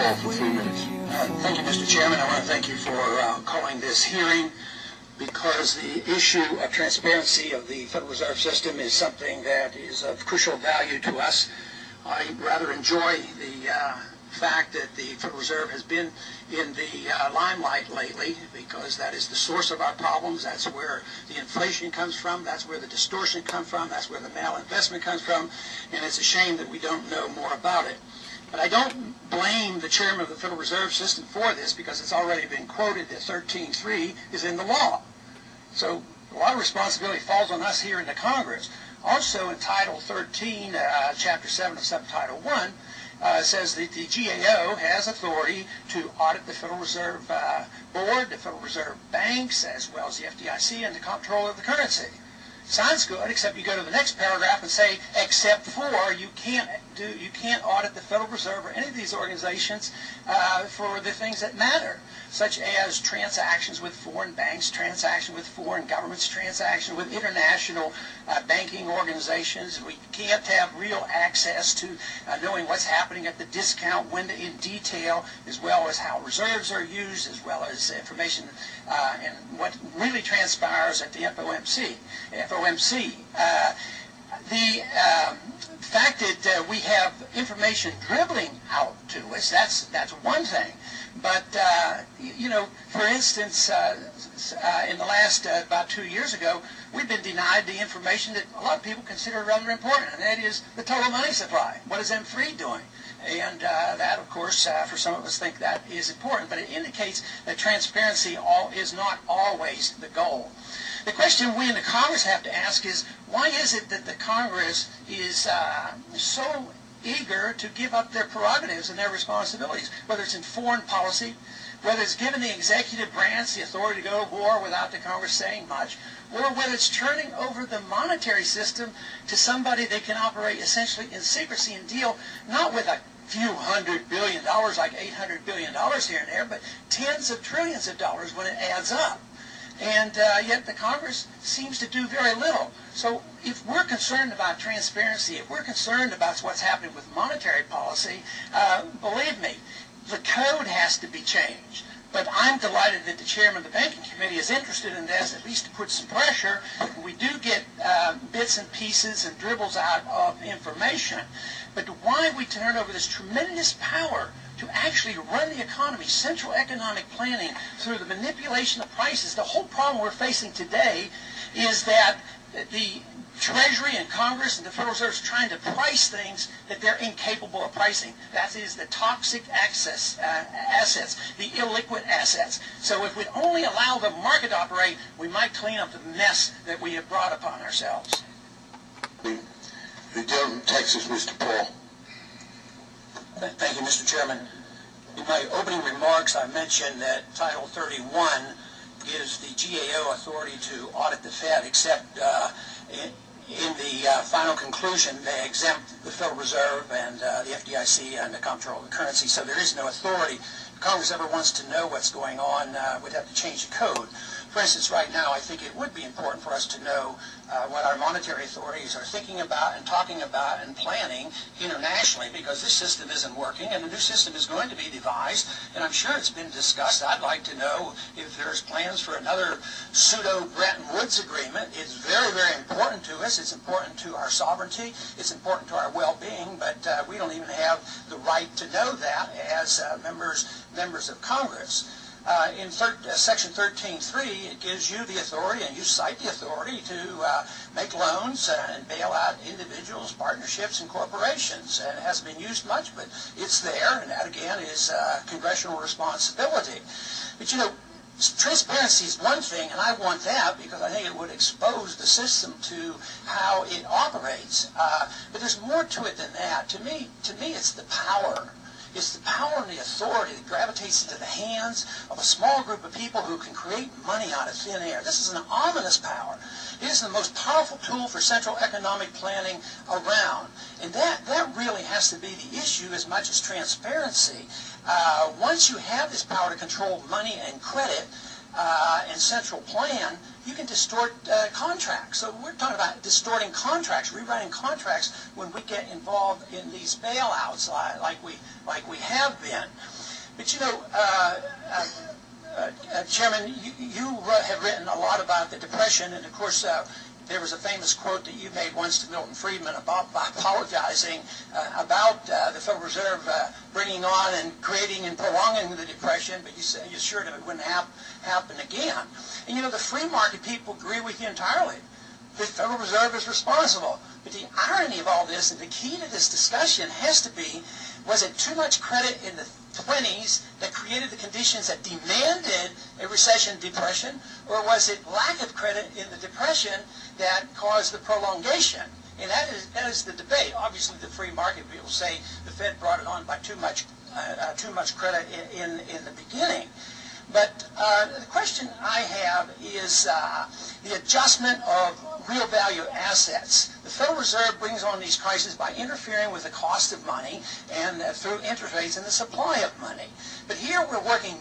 Paul for 3 minutes. Thank you, Mr. Chairman. I want to thank you for calling this hearing, because the issue of transparency of the Federal Reserve System is something that is of crucial value to us. I rather enjoy the fact that the Federal Reserve has been in the limelight lately, because that is the source of our problems. That's where the inflation comes from. That's where the distortion comes from. That's where the malinvestment comes from. And it's a shame that we don't know more about it. But I don't blame the chairman of the Federal Reserve System for this, because it's already been quoted that 13.3 is in the law. So a lot of responsibility falls on us here in the Congress. Also in Title 13, Chapter 7 of Subtitle 1, says that the GAO has authority to audit the Federal Reserve Board, the Federal Reserve banks, as well as the FDIC, and the comptroller of the currency. Sounds good, except you go to the next paragraph and say, except for, you can't audit the Federal Reserve or any of these organizations for the things that matter, such as transactions with foreign banks, transactions with foreign governments, transactions with international banking organizations. We can't have real access to knowing what's happening at the discount window in detail, as well as how reserves are used, as well as information and what really transpires at the FOMC. The fact that we have information dribbling out to us, that's one thing. But, you know, for instance, in the last, about 2 years ago, we've been denied the information that a lot of people consider rather important, and that is the total money supply. What is M3 doing? And that, of course, for some of us think that is important, but it indicates that transparency is not always the goal. The question we in the Congress have to ask is, why is it that the Congress is so eager to give up their prerogatives and their responsibilities, whether it's in foreign policy, whether it's giving the executive branch the authority to go to war without the Congress saying much, or whether it's turning over the monetary system to somebody that can operate essentially in secrecy and deal not with a few $100 billion, like $800 billion here and there, but tens of trillions of dollars when it adds up. And yet the Congress seems to do very little. So if we're concerned about transparency, if we're concerned about what's happening with monetary policy, believe me, the code has to be changed. But I'm delighted that the chairman of the Banking Committee is interested in this, at least to put some pressure. We do get bits and pieces and dribbles out of information. But why we turn over this tremendous power to actually run the economy, central economic planning, through the manipulation of prices? The whole problem we're facing today is that the Treasury and Congress and the Federal Reserve is trying to price things that they're incapable of pricing. That is the toxic assets, the illiquid assets. So if we'd only allow the market to operate, we might clean up the mess that we have brought upon ourselves. The gentleman from Texas, Mr. Paul. Thank you, Mr. Chairman. In my opening remarks, I mentioned that Title 31 gives the GAO authority to audit the Fed, except in the final conclusion, they exempt the Federal Reserve and the FDIC and the comptroller of the currency, so there is no authority. If Congress ever wants to know what's going on, we'd have to change the code. For instance, right now, I think it would be important for us to know what our monetary authorities are thinking about and talking about and planning internationally, because this system isn't working and a new system is going to be devised, and I'm sure it's been discussed. I'd like to know if there's plans for another pseudo-Bretton Woods agreement. It's very, very important to us. It's important to our sovereignty. It's important to our well-being, but we don't even have the right to know that as members of Congress. In Section 13.3, it gives you the authority, and you cite the authority to make loans and bail out individuals, partnerships, and corporations. And it hasn't been used much, but it's there, and that, again, is congressional responsibility. But, you know, transparency is one thing, and I want that because I think it would expose the system to how it operates. But there's more to it than that. To me, it's the power. It's the power and the authority that gravitates into the hands of a small group of people who can create money out of thin air. This is an ominous power. It is the most powerful tool for central economic planning around. And that really has to be the issue as much as transparency. Once you have this power to control money and credit, and central plan, you can distort contracts. So we're talking about distorting contracts, rewriting contracts when we get involved in these bailouts like we have been. But you know, Chairman, you have written a lot about the Depression, and of course there was a famous quote that you made once to Milton Friedman about apologizing about the Federal Reserve bringing on and creating and prolonging the Depression, but you said you're sure that it wouldn't happen again. And you know, the free market people agree with you entirely. The Federal Reserve is responsible. But the irony of all this, and the key to this discussion has to be, was it too much credit in the 20s that created the conditions that demanded a recession, depression, or was it lack of credit in the Depression that caused the prolongation? And that is the debate. Obviously, the free market people say the Fed brought it on by too much credit in the beginning. But the question I have is the adjustment of real value assets. The Federal Reserve brings on these crises by interfering with the cost of money and through interest rates and the supply of money. But here we're working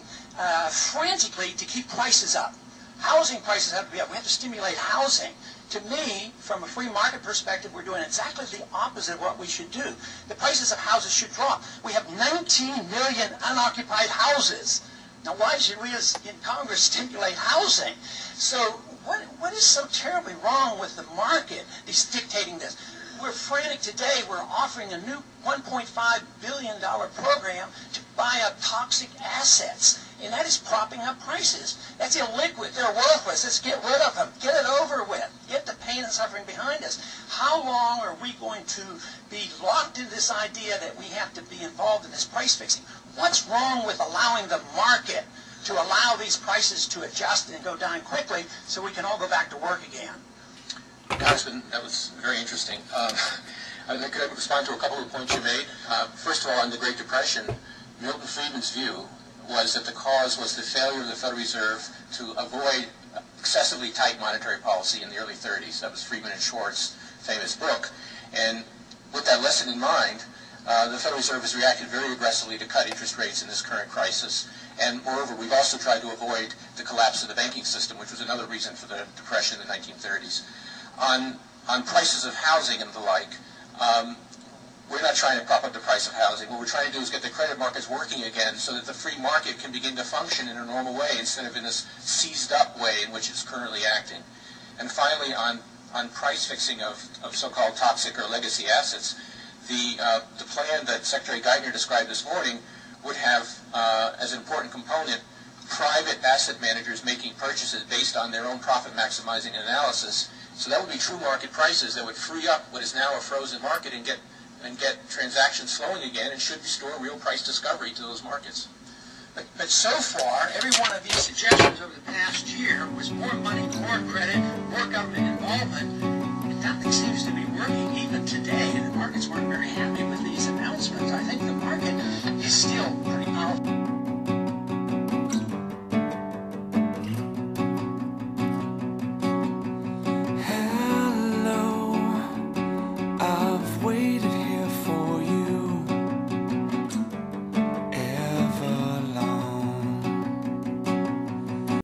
frantically to keep prices up. Housing prices have to be up. We have to stimulate housing. To me, from a free market perspective, we're doing exactly the opposite of what we should do. The prices of houses should drop. We have 19 million unoccupied houses. Now, why should we as in Congress stimulate housing? So what is so terribly wrong with the market that's dictating this? We're frantic today. We're offering a new $1.5 billion program to buy up toxic assets, and that is propping up prices. That's illiquid. They're worthless. Let's get rid of them. Get it over with. Get the pain and suffering behind us. How long are we going to be locked into this idea that we have to be involved in this price fixing? What's wrong with allowing the market to allow these prices to adjust and go down quickly so we can all go back to work again? Congressman, that was very interesting. Could I respond to a couple of points you made? First of all, on the Great Depression, Milton Friedman's view was that the cause was the failure of the Federal Reserve to avoid excessively tight monetary policy in the early 30s. That was Friedman and Schwartz's famous book. And with that lesson in mind, the Federal Reserve has reacted very aggressively to cut interest rates in this current crisis. And moreover, we've also tried to avoid the collapse of the banking system, which was another reason for the Depression in the 1930s. On prices of housing and the like, we're not trying to prop up the price of housing. What we're trying to do is get the credit markets working again so that the free market can begin to function in a normal way instead of in this seized-up way in which it's currently acting. And finally, on price fixing of so-called toxic or legacy assets, the plan that Secretary Geithner described this morning would have, as an important component, private asset managers making purchases based on their own profit-maximizing analysis. So that would be true market prices that would free up what is now a frozen market and get transactions flowing again, and should restore real price discovery to those markets. But so far, every one of these suggestions over the past year was more money, more credit, more government involvement. And nothing seems to be working even today. The markets weren't very happy with these announcements. I think the market is still pretty powerful.